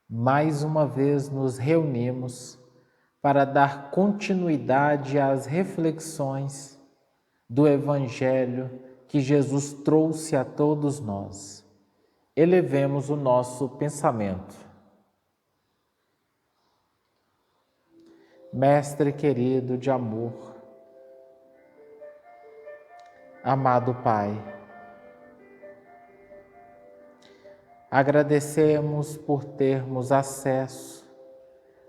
mais uma vez nos reunimos para dar continuidade às reflexões do Evangelho que Jesus trouxe a todos nós. Elevemos o nosso pensamento. Mestre querido de amor, amado Pai, agradecemos por termos acesso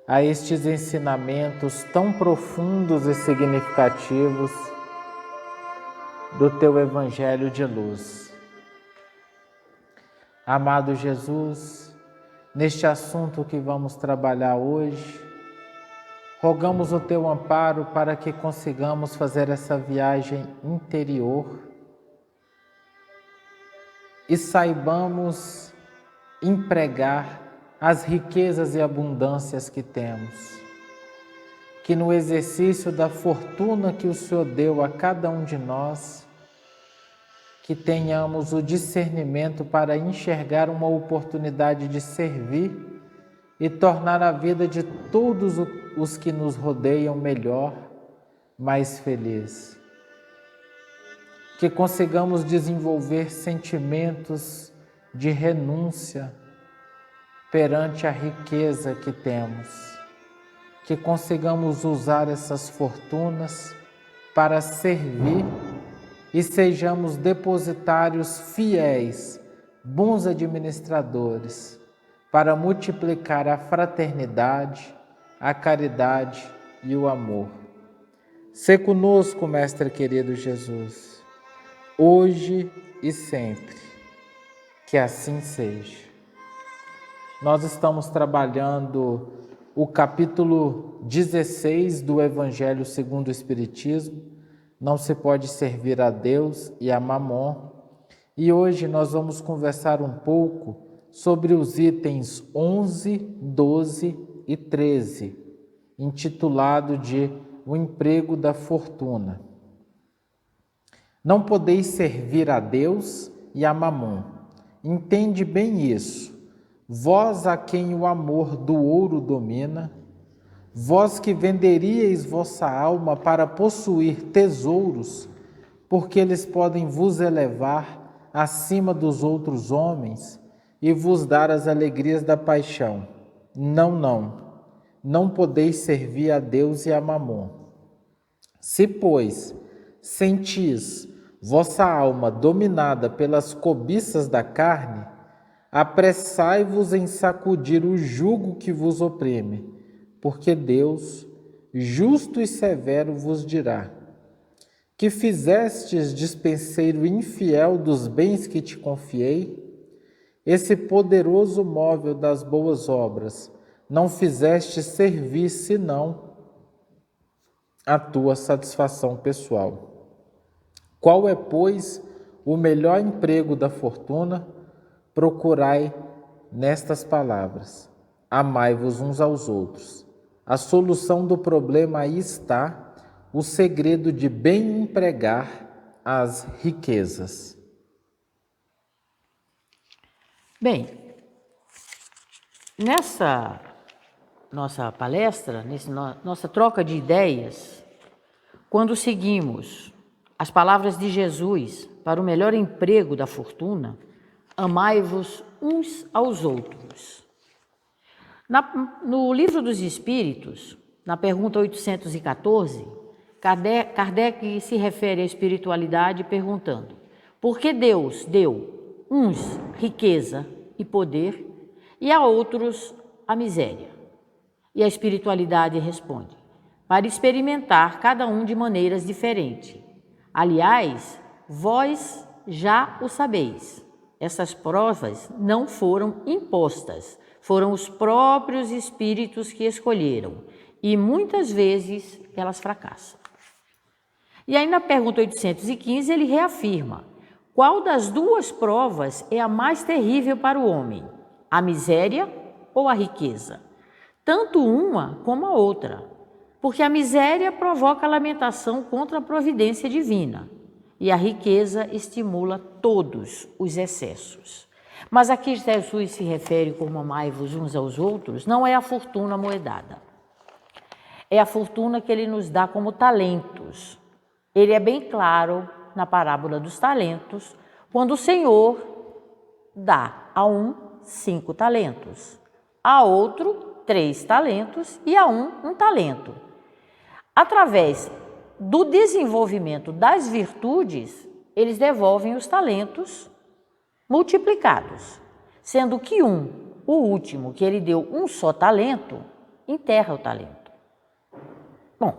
a estes ensinamentos tão profundos e significativos do Teu Evangelho de luz. Amado Jesus, neste assunto que vamos trabalhar hoje, rogamos o Teu amparo para que consigamos fazer essa viagem interior e saibamos empregar as riquezas e abundâncias que temos. Que no exercício da fortuna que o Senhor deu a cada um de nós, que tenhamos o discernimento para enxergar uma oportunidade de servir e tornar a vida de todos os que nos rodeiam melhor, mais feliz. Que consigamos desenvolver sentimentos de renúncia perante a riqueza que temos. Que consigamos usar essas fortunas para servir e sejamos depositários fiéis, bons administradores, para multiplicar a fraternidade, a caridade e o amor. Sê conosco, Mestre querido Jesus, hoje e sempre. Que assim seja. Nós estamos trabalhando o capítulo 16 do Evangelho segundo o Espiritismo. Não se pode servir a Deus e a Mamon. E hoje nós vamos conversar um pouco sobre os itens 11, 12 e 13, intitulado de O Emprego da Fortuna. Não podeis servir a Deus e a Mamon. Entende bem isso. Vós a quem o amor do ouro domina, vós que venderíeis vossa alma para possuir tesouros, porque eles podem vos elevar acima dos outros homens e vos dar as alegrias da paixão. Não podeis servir a Deus e a Mamon. Se, pois, sentis vossa alma dominada pelas cobiças da carne, apressai-vos em sacudir o jugo que vos oprime, porque Deus, justo e severo, vos dirá: que fizestes despenseiro infiel dos bens que te confiei? Esse poderoso móvel das boas obras não fizeste servir senão a tua satisfação pessoal. Qual é, pois, o melhor emprego da fortuna? Procurai nestas palavras: amai-vos uns aos outros. A solução do problema aí está, o segredo de bem empregar as riquezas. Bem, nessa nossa palestra, nossa troca de ideias, quando seguimos as palavras de Jesus para o melhor emprego da fortuna, amai-vos uns aos outros. No Livro dos Espíritos, na pergunta 814, Kardec se refere à espiritualidade perguntando: por que Deus deu uns riqueza e poder e a outros a miséria? E a espiritualidade responde: para experimentar cada um de maneiras diferentes. Aliás, vós já o sabeis. Essas provas não foram impostas, foram os próprios espíritos que escolheram, e muitas vezes elas fracassam. E aí na pergunta 815 ele reafirma: qual das duas provas é a mais terrível para o homem? A miséria ou a riqueza? Tanto uma como a outra, porque a miséria provoca lamentação contra a providência divina e a riqueza estimula todos os excessos. Mas aqui Jesus se refere como amai-vos uns aos outros, não é a fortuna moedada. É a fortuna que ele nos dá como talentos. Ele é bem claro na parábola dos talentos, quando o Senhor dá a um 5 talentos, a outro 3 talentos e a um talento. Através do desenvolvimento das virtudes, eles devolvem os talentos multiplicados, sendo que o último, que ele deu um só talento, enterra o talento. Bom,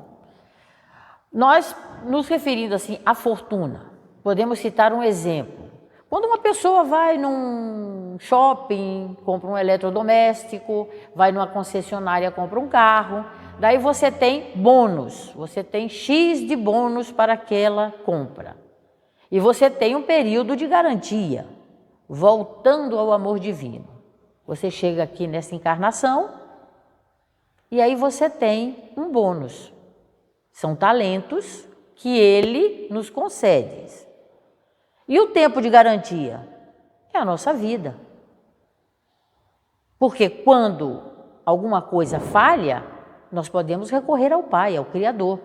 nós nos referindo assim à fortuna, podemos citar um exemplo. Quando uma pessoa vai num shopping, compra um eletrodoméstico, vai numa concessionária, compra um carro, daí você tem bônus, você tem X de bônus para aquela compra. E você tem um período de garantia, voltando ao amor divino. Você chega aqui nessa encarnação e aí você tem um bônus. São talentos que ele nos concede. E o tempo de garantia? É a nossa vida. Porque quando alguma coisa falha, nós podemos recorrer ao Pai, ao Criador.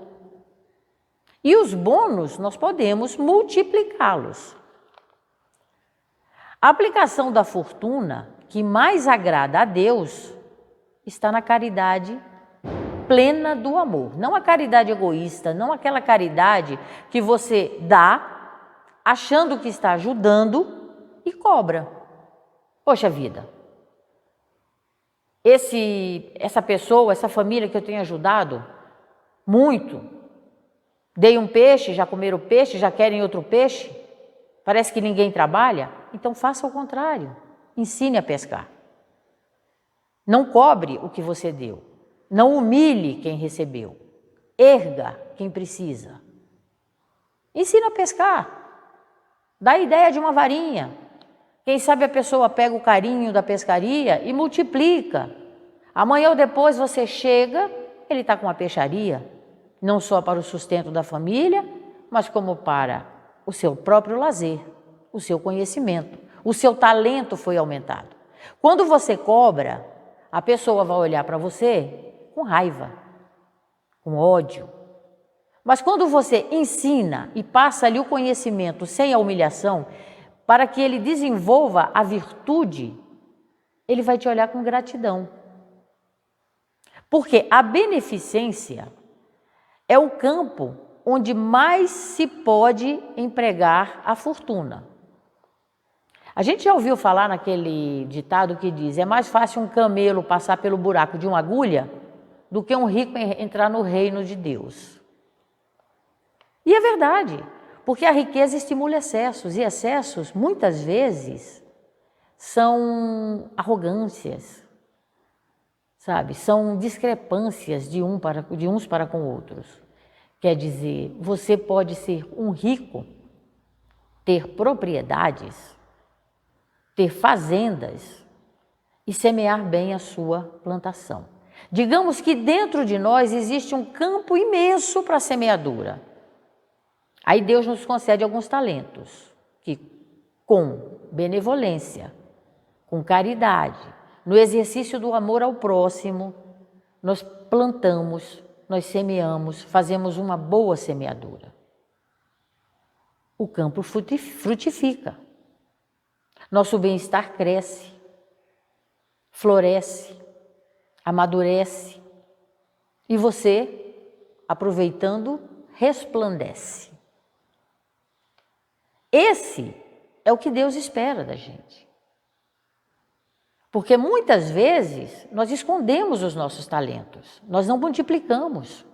E os bônus nós podemos multiplicá-los. A aplicação da fortuna que mais agrada a Deus está na caridade plena do amor. Não a caridade egoísta, não aquela caridade que você dá achando que está ajudando e cobra. Poxa vida, essa pessoa, essa família que eu tenho ajudado muito, dei um peixe, já comeram peixe, já querem outro peixe, parece que ninguém trabalha, então faça o contrário, ensine a pescar. Não cobre o que você deu, não humilhe quem recebeu, erga quem precisa. Ensina a pescar, dá a ideia de uma varinha. Quem sabe a pessoa pega o carinho da pescaria e multiplica. Amanhã ou depois você chega, ele está com uma peixaria, não só para o sustento da família, mas como para o seu próprio lazer, o seu conhecimento, o seu talento foi aumentado. Quando você cobra, a pessoa vai olhar para você com raiva, com ódio. Mas quando você ensina e passa-lhe o conhecimento sem a humilhação, para que ele desenvolva a virtude, ele vai te olhar com gratidão. Porque a beneficência é o campo onde mais se pode empregar a fortuna. A gente já ouviu falar naquele ditado que diz: é mais fácil um camelo passar pelo buraco de uma agulha do que um rico entrar no reino de Deus. E é verdade, porque a riqueza estimula excessos, e excessos, muitas vezes, são arrogâncias, sabe? São discrepâncias de uns para com outros. Quer dizer, você pode ser um rico, ter propriedades, ter fazendas e semear bem a sua plantação. Digamos que dentro de nós existe um campo imenso para a semeadura. Aí Deus nos concede alguns talentos que, com benevolência, com caridade, no exercício do amor ao próximo, nós plantamos, nós semeamos, fazemos uma boa semeadura. O campo frutifica. Nosso bem-estar cresce, floresce, amadurece e você, aproveitando, resplandece. Esse é o que Deus espera da gente. Porque muitas vezes nós escondemos os nossos talentos, nós não multiplicamos.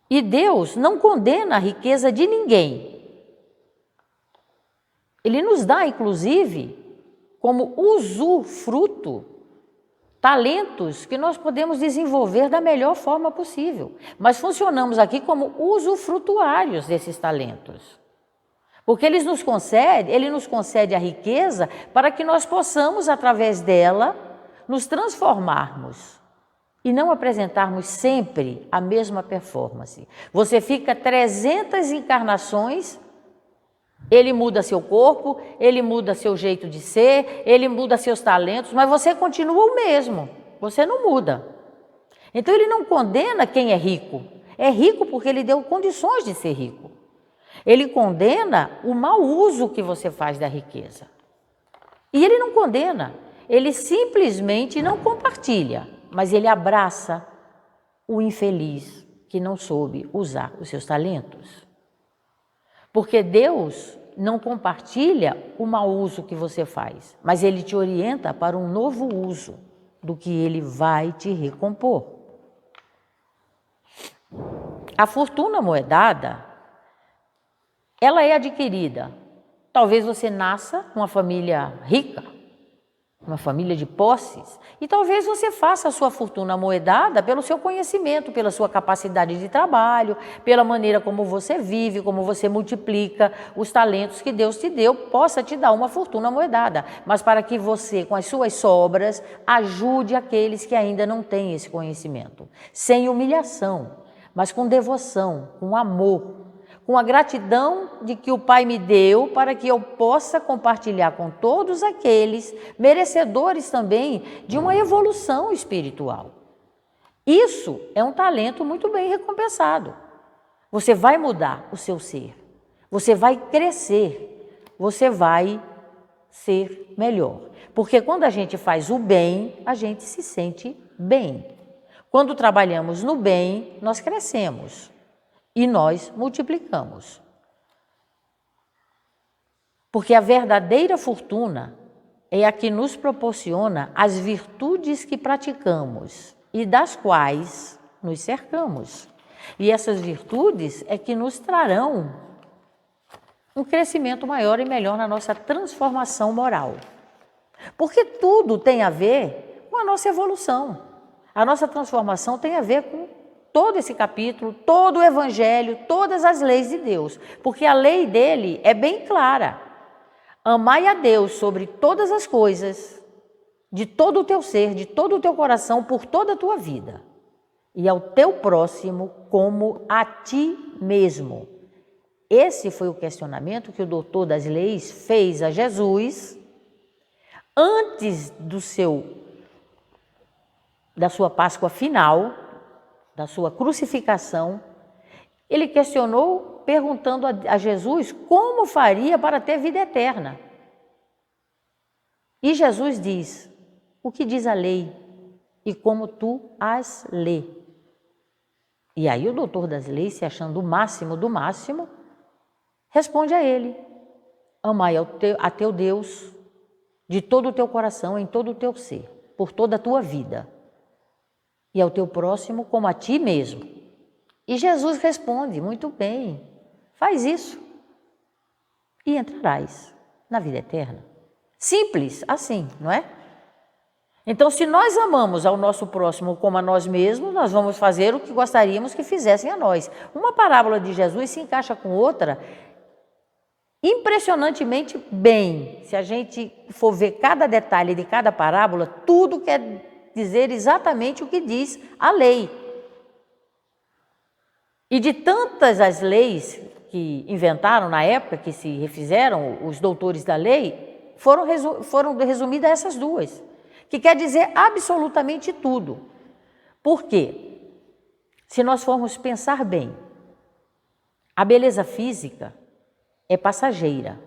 E Deus não condena a riqueza de ninguém. Ele nos dá, inclusive, como usufruto, talentos que nós podemos desenvolver da melhor forma possível. Mas funcionamos aqui como usufrutuários desses talentos. Porque ele nos concede a riqueza para que nós possamos, através dela, nos transformarmos e não apresentarmos sempre a mesma performance. Você fica 300 encarnações Ele muda seu corpo, ele muda seu jeito de ser, ele muda seus talentos, mas você continua o mesmo, você não muda. Então ele não condena quem é rico porque ele deu condições de ser rico. Ele condena o mau uso que você faz da riqueza. E ele não condena, ele simplesmente não compartilha, mas ele abraça o infeliz que não soube usar os seus talentos. Porque Deus não compartilha o mau uso que você faz, mas Ele te orienta para um novo uso do que Ele vai te recompor. A fortuna moedada, ela é adquirida. Talvez você nasça numa família rica, uma família de posses, e talvez você faça a sua fortuna moedada pelo seu conhecimento, pela sua capacidade de trabalho, pela maneira como você vive, como você multiplica os talentos que Deus te deu, possa te dar uma fortuna moedada, mas para que você, com as suas sobras, ajude aqueles que ainda não têm esse conhecimento, sem humilhação, mas com devoção, com amor, com a gratidão de que o Pai me deu para que eu possa compartilhar com todos aqueles merecedores também de uma evolução espiritual. Isso é um talento muito bem recompensado. Você vai mudar o seu ser, você vai crescer, você vai ser melhor. Porque quando a gente faz o bem, a gente se sente bem. Quando trabalhamos no bem, nós crescemos. E nós multiplicamos. Porque a verdadeira fortuna é a que nos proporciona as virtudes que praticamos e das quais nos cercamos. E essas virtudes é que nos trarão um crescimento maior e melhor na nossa transformação moral. Porque tudo tem a ver com a nossa evolução. A nossa transformação tem a ver com todo esse capítulo, todo o Evangelho, todas as leis de Deus, porque a lei dele é bem clara. Amai a Deus sobre todas as coisas, de todo o teu ser, de todo o teu coração, por toda a tua vida, e ao teu próximo como a ti mesmo. Esse foi o questionamento que o doutor das leis fez a Jesus antes da sua Páscoa final, da sua crucificação. Ele questionou, perguntando a Jesus como faria para ter vida eterna. E Jesus diz: o que diz a lei e como tu as lê. E aí o doutor das leis, se achando o máximo do máximo, responde a ele: amai a teu Deus de todo o teu coração, em todo o teu ser, por toda a tua vida, e ao teu próximo como a ti mesmo. E Jesus responde: muito bem, faz isso e entrarás na vida eterna. Simples assim, não é? Então, se nós amamos ao nosso próximo como a nós mesmos, nós vamos fazer o que gostaríamos que fizessem a nós. Uma parábola de Jesus se encaixa com outra impressionantemente bem. Se a gente for ver cada detalhe de cada parábola, tudo quer dizer exatamente o que diz a lei. E de tantas as leis que inventaram na época, que se refizeram os doutores da lei, foram resumidas essas duas, que quer dizer absolutamente tudo. Por quê? Se nós formos pensar bem, a beleza física é passageira,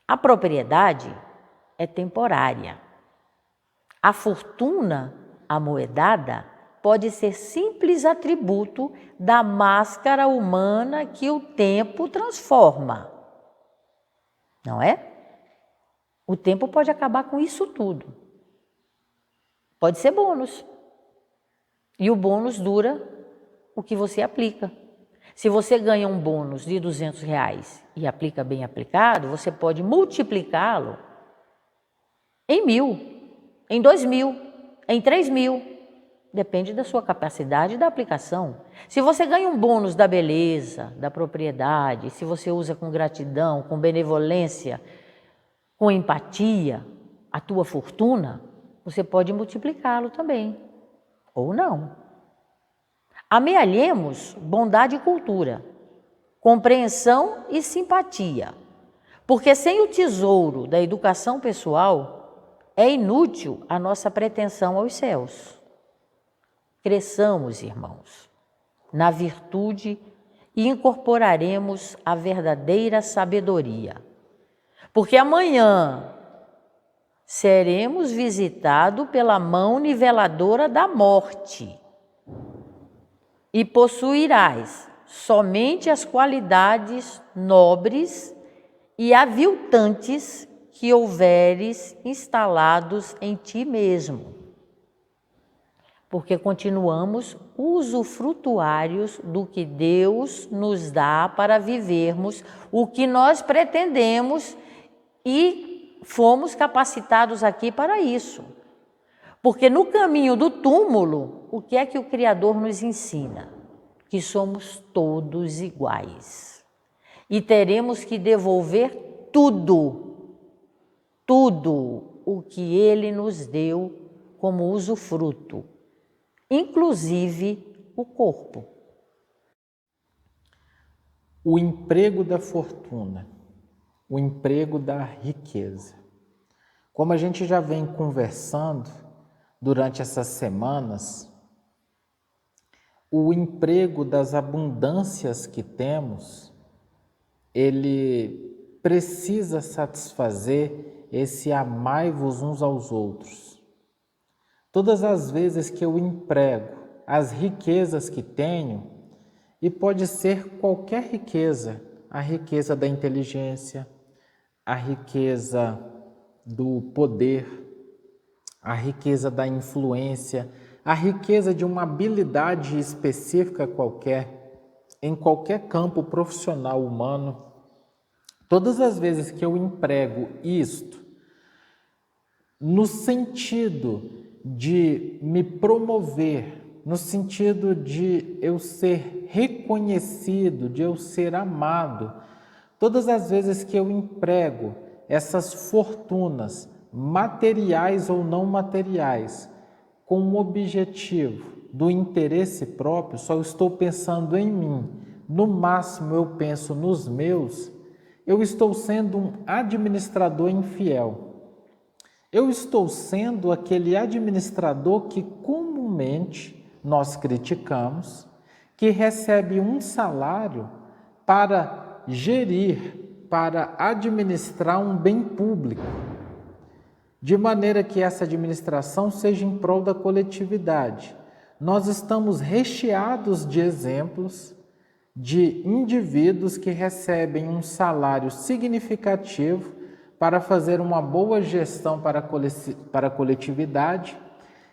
a propriedade é temporária, a fortuna amoedada pode ser simples atributo da máscara humana que o tempo transforma, não é? O tempo pode acabar com isso tudo. Pode ser bônus. E o bônus dura o que você aplica. Se você ganha um bônus de R$200 e aplica bem aplicado, você pode multiplicá-lo em 1.000, em 2.000, em 3.000. Depende da sua capacidade e da aplicação. Se você ganha um bônus da beleza, da propriedade, se você usa com gratidão, com benevolência, com empatia, a tua fortuna, você pode multiplicá-lo também, ou não. Amealhemos bondade e cultura compreensão e simpatia. Porque sem o tesouro da educação pessoal, é inútil a nossa pretensão aos céus. Cresçamos, irmãos, na virtude e incorporaremos a verdadeira sabedoria. Porque amanhã seremos visitados pela mão niveladora da morte e possuirás somente as qualidades nobres e aviltantes que houveres instalados em ti mesmo. Porque continuamos usufrutuários do que Deus nos dá para vivermos o que nós pretendemos e fomos capacitados aqui para isso. Porque no caminho do túmulo, o que é que o Criador nos ensina? Que somos todos iguais. E teremos que devolver tudo o que Ele nos deu como usufruto, inclusive o corpo. O emprego da fortuna, o emprego da riqueza. Como a gente já vem conversando durante essas semanas, o emprego das abundâncias que temos, ele precisa satisfazer esse amai-vos uns aos outros. Todas as vezes que eu emprego as riquezas que tenho, e pode ser qualquer riqueza, a riqueza da inteligência, a riqueza do poder, a riqueza da influência, a riqueza de uma habilidade específica qualquer, em qualquer campo profissional humano. Todas as vezes que eu emprego isto no sentido de me promover, no sentido de eu ser reconhecido, de eu ser amado, todas as vezes que eu emprego essas fortunas, materiais ou não materiais, com o objetivo do interesse próprio, só estou pensando em mim, no máximo eu penso nos meus, eu estou sendo um administrador infiel. Eu estou sendo aquele administrador que comumente nós criticamos, que recebe um salário para gerir, para administrar um bem público, de maneira que essa administração seja em prol da coletividade. Nós estamos recheados de exemplos de indivíduos que recebem um salário significativo para fazer uma boa gestão para a coletividade,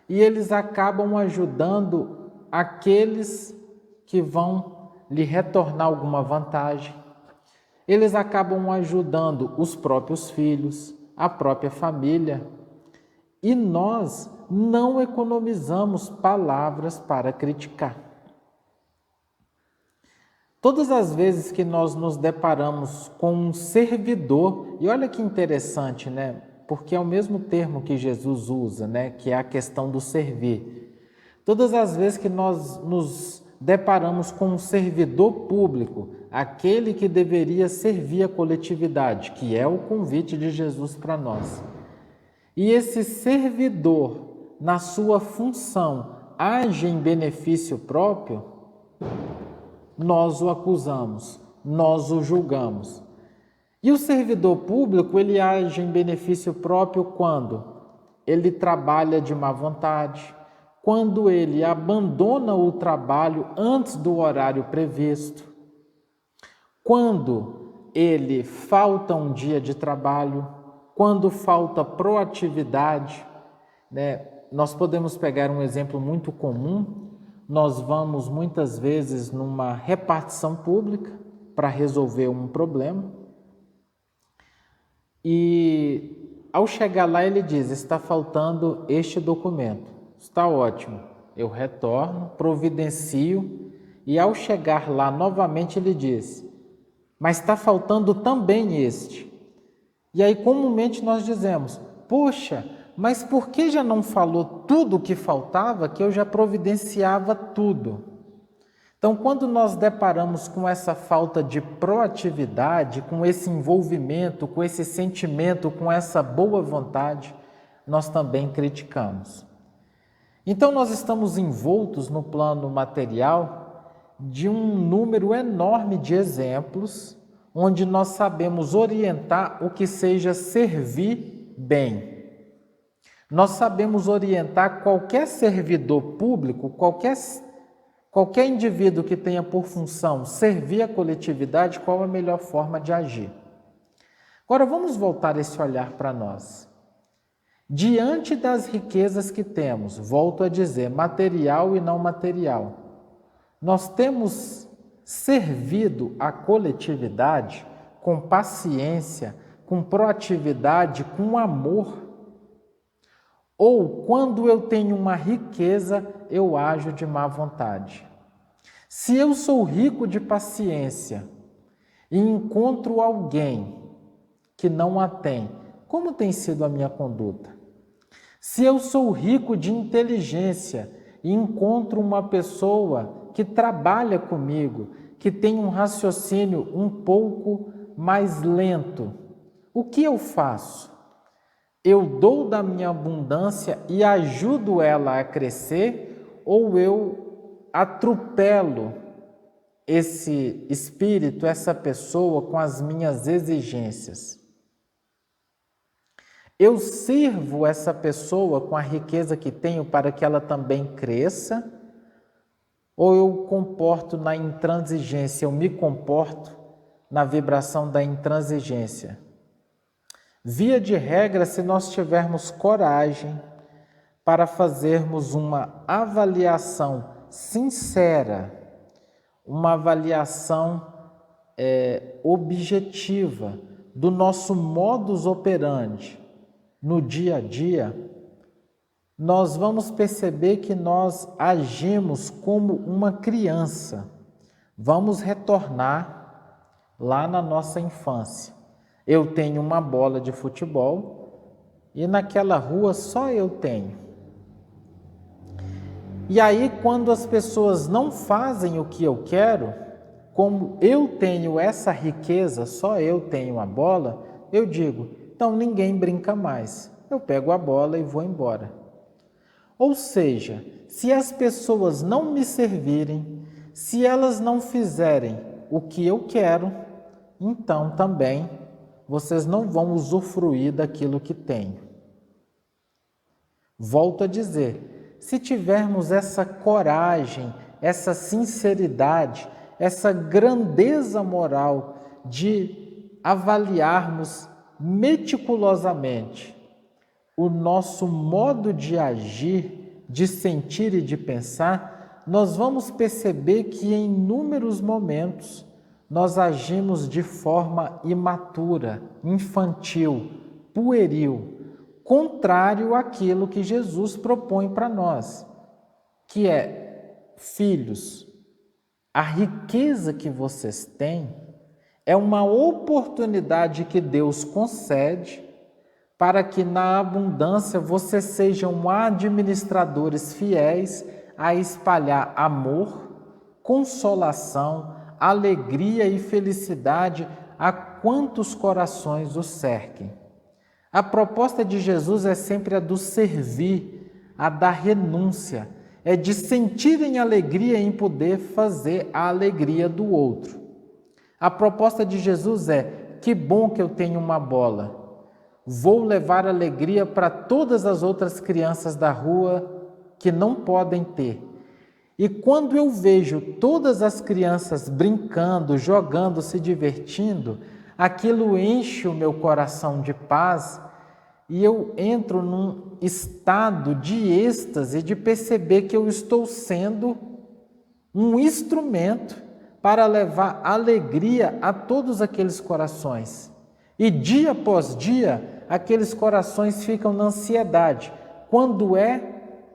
e eles acabam ajudando aqueles que vão lhe retornar alguma vantagem. Eles acabam ajudando os próprios filhos, a própria família. E nós não economizamos palavras para criticar. Todas as vezes que nós nos deparamos com um servidor, e olha que interessante, né? Porque é o mesmo termo que Jesus usa, né? Que é a questão do servir. Todas as vezes que nós nos deparamos com um servidor público, aquele que deveria servir a coletividade, que é o convite de Jesus para nós. E esse servidor, na sua função, age em benefício próprio, nós o acusamos, nós o julgamos. E o servidor público, ele age em benefício próprio quando ele trabalha de má vontade, quando ele abandona o trabalho antes do horário previsto, quando ele falta um dia de trabalho, quando falta proatividade, né? Nós podemos pegar um exemplo muito comum. Nós vamos muitas vezes numa repartição pública para resolver um problema e ao chegar lá ele diz, está faltando este documento, está ótimo, eu retorno, providencio e ao chegar lá novamente ele diz, mas está faltando também este. E aí comumente nós dizemos, poxa, mas por que já não falou tudo o que faltava, que eu já providenciava tudo? Então, quando nós deparamos com essa falta de proatividade, com esse envolvimento, com esse sentimento, com essa boa vontade, nós também criticamos. Então, nós estamos envoltos no plano material de um número enorme de exemplos, onde nós sabemos orientar o que seja servir bem. Nós sabemos orientar qualquer servidor público, qualquer indivíduo que tenha por função servir a coletividade, qual a melhor forma de agir. Agora, vamos voltar esse olhar para nós. Diante das riquezas que temos, volto a dizer, material e não material, nós temos servido a coletividade com paciência, com proatividade, com amor. Ou quando eu tenho uma riqueza, eu ajo de má vontade. Se eu sou rico de paciência e encontro alguém que não a tem, como tem sido a minha conduta? Se eu sou rico de inteligência e encontro uma pessoa que trabalha comigo, que tem um raciocínio um pouco mais lento, o que eu faço? Eu dou da minha abundância e ajudo ela a crescer, ou eu atropelo esse espírito, essa pessoa com as minhas exigências? Eu sirvo essa pessoa com a riqueza que tenho para que ela também cresça? Ou eu comporto na intransigência, eu me comporto na vibração da intransigência? Via de regra, se nós tivermos coragem para fazermos uma avaliação sincera, uma avaliação objetiva do nosso modus operandi no dia a dia, nós vamos perceber que nós agimos como uma criança. Vamos retornar lá na nossa infância. Eu tenho uma bola de futebol e naquela rua só eu tenho. E aí, quando as pessoas não fazem o que eu quero, como eu tenho essa riqueza, só eu tenho a bola, eu digo, então ninguém brinca mais. Eu pego a bola e vou embora. Ou seja, se as pessoas não me servirem, se elas não fizerem o que eu quero, então também vocês não vão usufruir daquilo que tenho. Volto a dizer, se tivermos essa coragem, essa sinceridade, essa grandeza moral de avaliarmos meticulosamente o nosso modo de agir, de sentir e de pensar, nós vamos perceber que em inúmeros momentos nós agimos de forma imatura, infantil, pueril, contrário àquilo que Jesus propõe para nós, que é, filhos, a riqueza que vocês têm é uma oportunidade que Deus concede para que na abundância vocês sejam administradores fiéis a espalhar amor, consolação, alegria e felicidade a quantos corações o cerquem. A proposta de Jesus é sempre a do servir, a da renúncia, é de sentirem alegria em poder fazer a alegria do outro. A proposta de Jesus é, que bom que eu tenho uma bola, vou levar alegria para todas as outras crianças da rua que não podem ter. E quando eu vejo todas as crianças brincando, jogando, se divertindo, aquilo enche o meu coração de paz e eu entro num estado de êxtase, de perceber que eu estou sendo um instrumento para levar alegria a todos aqueles corações. E dia após dia, aqueles corações ficam na ansiedade. Quando é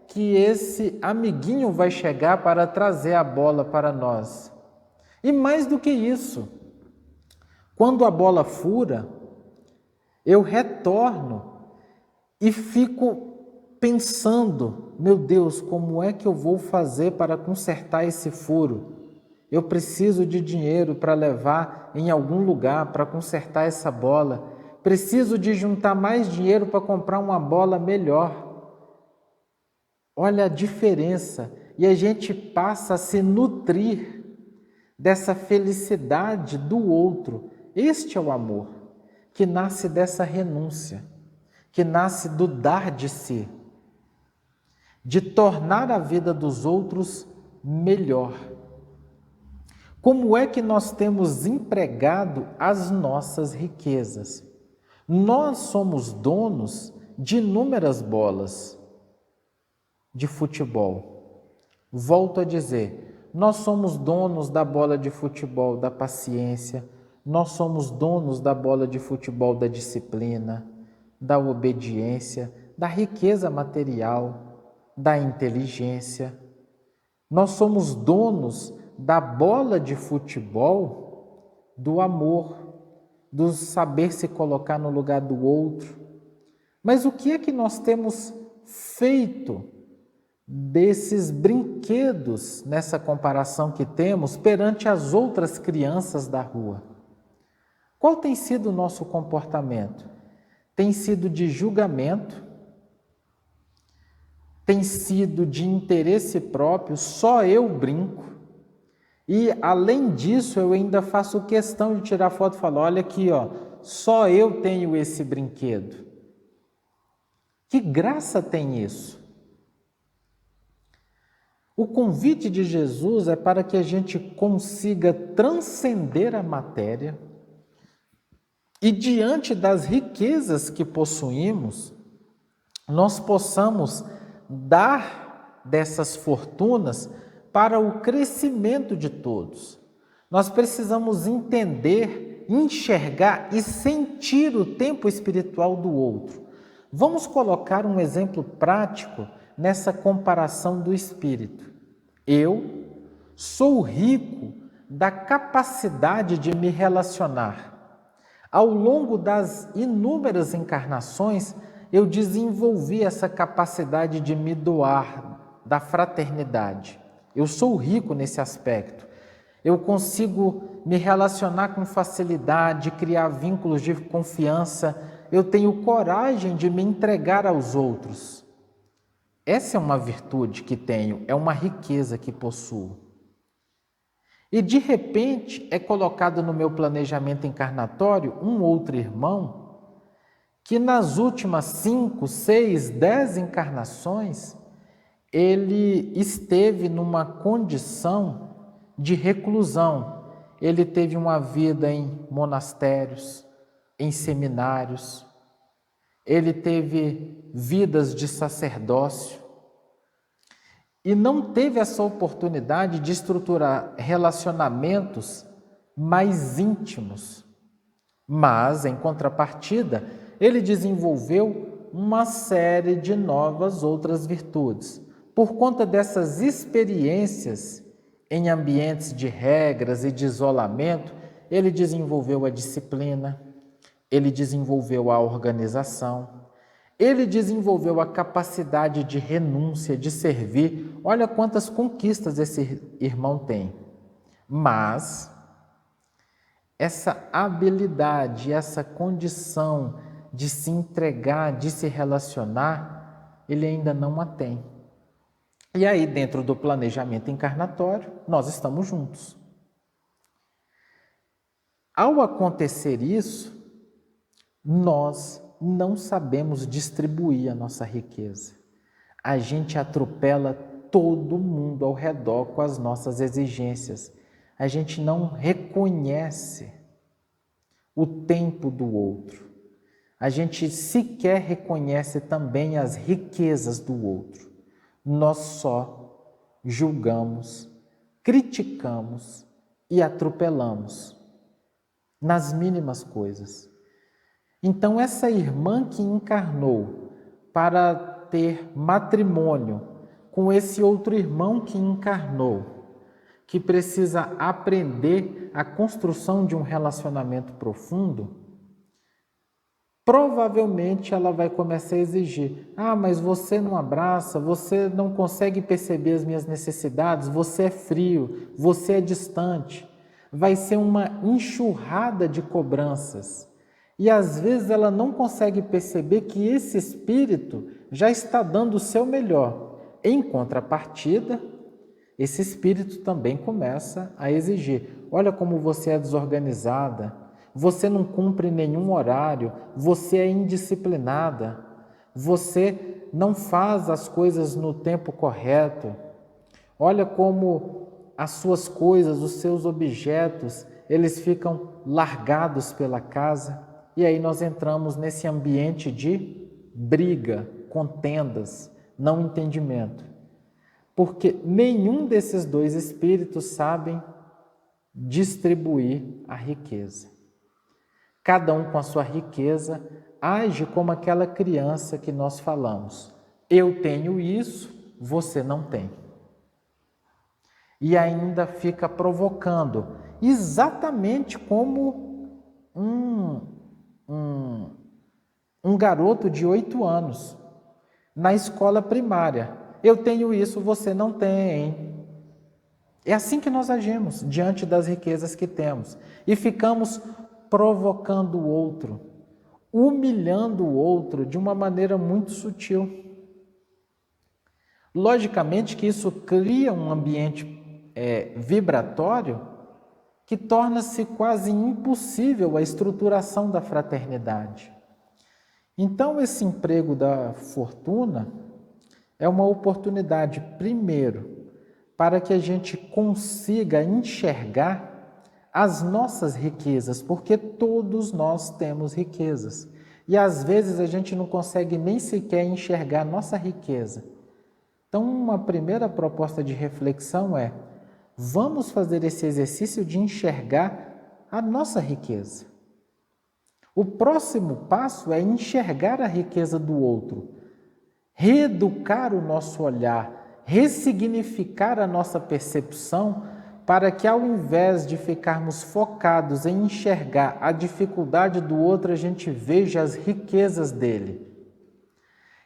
que esse amiguinho vai chegar para trazer a bola para nós? E mais do que isso, quando a bola fura, eu retorno e fico pensando, meu Deus, como é que eu vou fazer para consertar esse furo? Eu preciso de dinheiro para levar em algum lugar para consertar essa bola. Preciso de juntar mais dinheiro para comprar uma bola melhor. Olha a diferença. E a gente passa a se nutrir dessa felicidade do outro. Este é o amor, que nasce dessa renúncia, que nasce do dar de si, de tornar a vida dos outros melhor. Como é que nós temos empregado as nossas riquezas? Nós somos donos de inúmeras bolas de futebol. Volto a dizer, nós somos donos da bola de futebol da paciência, nós somos donos da bola de futebol da disciplina, da obediência, da riqueza material, da inteligência. Nós somos donos da bola de futebol do amor, do saber se colocar no lugar do outro. Mas o que é que nós temos feito desses brinquedos nessa comparação que temos perante as outras crianças da rua? Qual tem sido o nosso comportamento? Tem sido de julgamento? Tem sido de interesse próprio? Só eu brinco? E, além disso, eu ainda faço questão de tirar foto e falar, olha aqui, ó, só eu tenho esse brinquedo. Que graça tem isso? O convite de Jesus é para que a gente consiga transcender a matéria e, diante das riquezas que possuímos, nós possamos dar dessas fortunas para o crescimento de todos. Nós precisamos entender, enxergar e sentir o tempo espiritual do outro. Vamos colocar um exemplo prático nessa comparação do espírito. Eu sou rico da capacidade de me relacionar. Ao longo das inúmeras encarnações, eu desenvolvi essa capacidade de me doar, da fraternidade. Eu sou rico nesse aspecto. Eu consigo me relacionar com facilidade, criar vínculos de confiança. Eu tenho coragem de me entregar aos outros. Essa é uma virtude que tenho, é uma riqueza que possuo. E de repente é colocado no meu planejamento encarnatório um outro irmão que nas últimas 5, 6, 10 encarnações ele esteve numa condição de reclusão. Ele teve uma vida em monastérios, em seminários. Ele teve vidas de sacerdócio. E não teve essa oportunidade de estruturar relacionamentos mais íntimos. Mas, em contrapartida, ele desenvolveu uma série de novas outras virtudes. Por conta dessas experiências em ambientes de regras e de isolamento, ele desenvolveu a disciplina, ele desenvolveu a organização, ele desenvolveu a capacidade de renúncia, de servir. Olha quantas conquistas esse irmão tem. Mas essa habilidade, essa condição de se entregar, de se relacionar, ele ainda não a tem. E aí, dentro do planejamento encarnatório, nós estamos juntos. Ao acontecer isso, nós não sabemos distribuir a nossa riqueza. A gente atropela todo mundo ao redor com as nossas exigências. A gente não reconhece o tempo do outro. A gente sequer reconhece também as riquezas do outro. Nós só julgamos, criticamos e atropelamos nas mínimas coisas. Então, essa irmã que encarnou para ter matrimônio com esse outro irmão que encarnou, que precisa aprender a construção de um relacionamento profundo, provavelmente ela vai começar a exigir: ah, mas você não abraça, você não consegue perceber as minhas necessidades, você é frio, você é distante. Vai ser uma enxurrada de cobranças. E às vezes ela não consegue perceber que esse espírito já está dando o seu melhor. Em contrapartida, esse espírito também começa a exigir: olha como você é desorganizada, você não cumpre nenhum horário, você é indisciplinada, você não faz as coisas no tempo correto. Olha como as suas coisas, os seus objetos, eles ficam largados pela casa. E aí nós entramos nesse ambiente de briga, contendas, não entendimento. Porque nenhum desses dois espíritos sabem distribuir a riqueza. Cada um com a sua riqueza age como aquela criança que nós falamos: eu tenho isso, você não tem. E ainda fica provocando, exatamente como um garoto de 8 anos na escola primária: eu tenho isso, você não tem. É assim que nós agimos diante das riquezas que temos e ficamos provocando o outro, humilhando o outro de uma maneira muito sutil. Logicamente que isso cria um ambiente vibratório que torna-se quase impossível a estruturação da fraternidade. Então, esse emprego da fortuna é uma oportunidade, primeiro, para que a gente consiga enxergar as nossas riquezas, porque todos nós temos riquezas. E às vezes a gente não consegue nem sequer enxergar a nossa riqueza. Então, uma primeira proposta de reflexão é: vamos fazer esse exercício de enxergar a nossa riqueza. O próximo passo é enxergar a riqueza do outro, reeducar o nosso olhar, ressignificar a nossa percepção, para que ao invés de ficarmos focados em enxergar a dificuldade do outro, a gente veja as riquezas dele.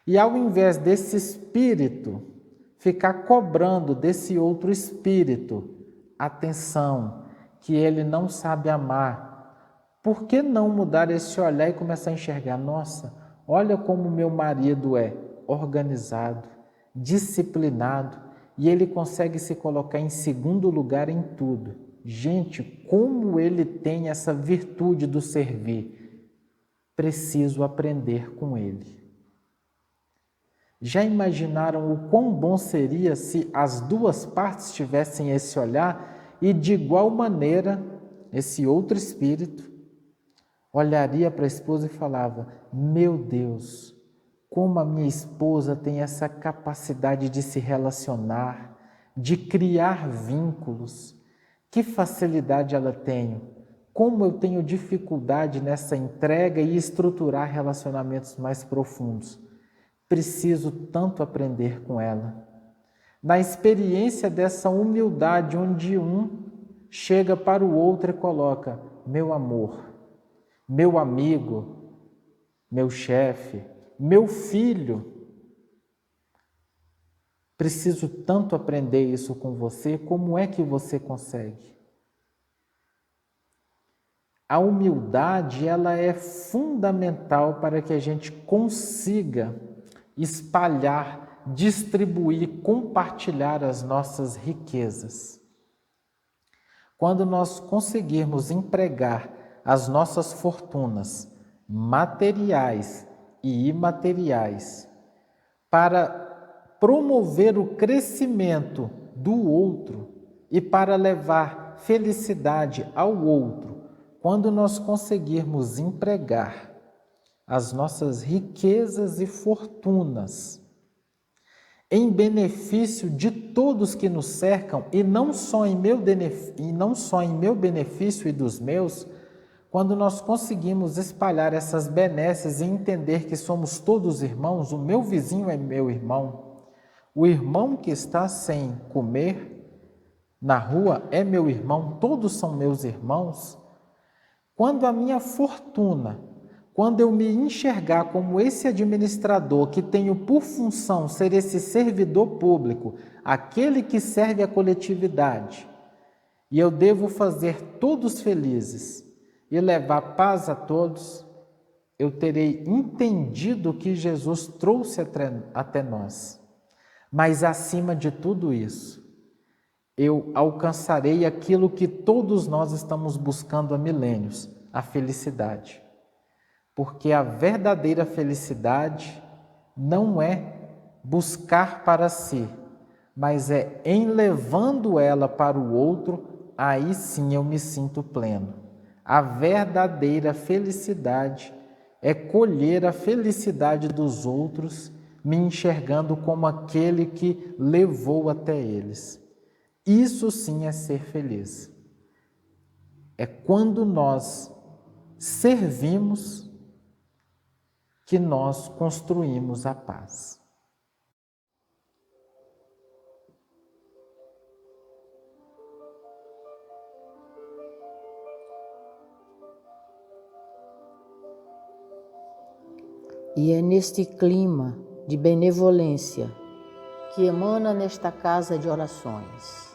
E ao invés desse espírito ficar cobrando desse outro espírito atenção, que ele não sabe amar, por que não mudar esse olhar e começar a enxergar: nossa, olha como meu marido é organizado, disciplinado, e ele consegue se colocar em segundo lugar em tudo. Gente, como ele tem essa virtude do servir. Preciso aprender com ele. Já imaginaram o quão bom seria se as duas partes tivessem esse olhar e, de igual maneira, esse outro espírito olharia para a esposa e falava: meu Deus, como a minha esposa tem essa capacidade de se relacionar, de criar vínculos, que facilidade ela tem, como eu tenho dificuldade nessa entrega e estruturar relacionamentos mais profundos. Preciso tanto aprender com ela. Na experiência dessa humildade, onde um chega para o outro e coloca: meu amor, meu amigo, meu chefe, meu filho, preciso tanto aprender isso com você, como é que você consegue? A humildade, ela é fundamental para que a gente consiga espalhar, distribuir, compartilhar as nossas riquezas. Quando nós conseguirmos empregar as nossas fortunas materiais e imateriais para promover o crescimento do outro e para levar felicidade ao outro, quando nós conseguirmos empregar as nossas riquezas e fortunas em benefício de todos que nos cercam, e não só em meu benefício e dos meus, quando nós conseguimos espalhar essas benesses e entender que somos todos irmãos, o meu vizinho é meu irmão, o irmão que está sem comer na rua é meu irmão, todos são meus irmãos. Quando a minha fortuna quando eu me enxergar como esse administrador que tenho por função ser esse servidor público, aquele que serve a coletividade, e eu devo fazer todos felizes e levar paz a todos, eu terei entendido o que Jesus trouxe até nós. Mas acima de tudo isso, eu alcançarei aquilo que todos nós estamos buscando há milênios, a felicidade. Porque a verdadeira felicidade não é buscar para si, mas é em levando ela para o outro, aí sim eu me sinto pleno. A verdadeira felicidade é colher a felicidade dos outros, me enxergando como aquele que levou até eles. Isso sim é ser feliz. É quando nós servimos que nós construímos a paz. E é neste clima de benevolência que emana nesta casa de orações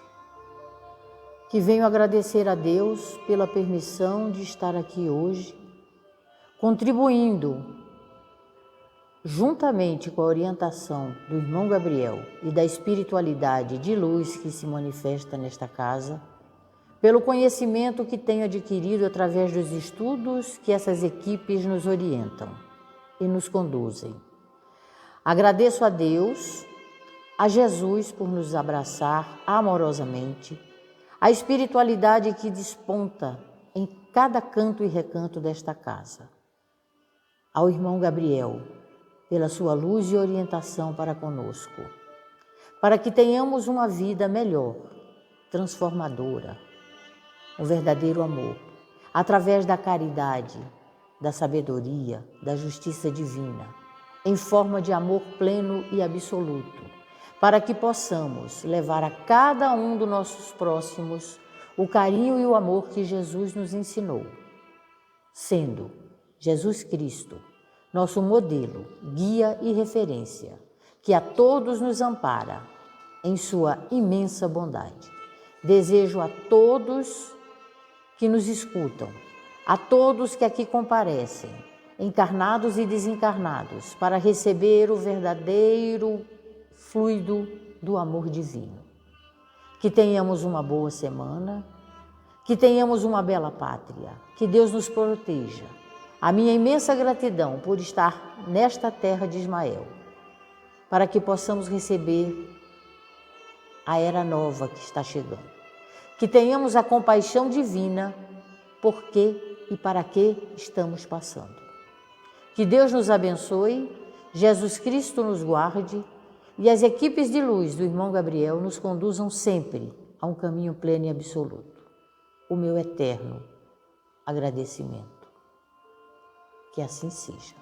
que venho agradecer a Deus pela permissão de estar aqui hoje, contribuindo, juntamente com a orientação do irmão Gabriel e da espiritualidade de luz que se manifesta nesta casa, pelo conhecimento que tenho adquirido através dos estudos que essas equipes nos orientam e nos conduzem. Agradeço a Deus, a Jesus por nos abraçar amorosamente, a espiritualidade que desponta em cada canto e recanto desta casa, ao irmão Gabriel, pela sua luz e orientação para conosco, para que tenhamos uma vida melhor, transformadora, um verdadeiro amor, através da caridade, da sabedoria, da justiça divina, em forma de amor pleno e absoluto, para que possamos levar a cada um dos nossos próximos o carinho e o amor que Jesus nos ensinou, sendo Jesus Cristo nosso modelo, guia e referência, que a todos nos ampara em sua imensa bondade. Desejo a todos que nos escutam, a todos que aqui comparecem, encarnados e desencarnados, para receber o verdadeiro fluido do amor divino. Que tenhamos uma boa semana, que tenhamos uma bela pátria, que Deus nos proteja. A minha imensa gratidão por estar nesta terra de Ismael, para que possamos receber a era nova que está chegando. Que tenhamos a compaixão divina por que e para que estamos passando. Que Deus nos abençoe, Jesus Cristo nos guarde e as equipes de luz do irmão Gabriel nos conduzam sempre a um caminho pleno e absoluto. O meu eterno agradecimento. Que assim seja.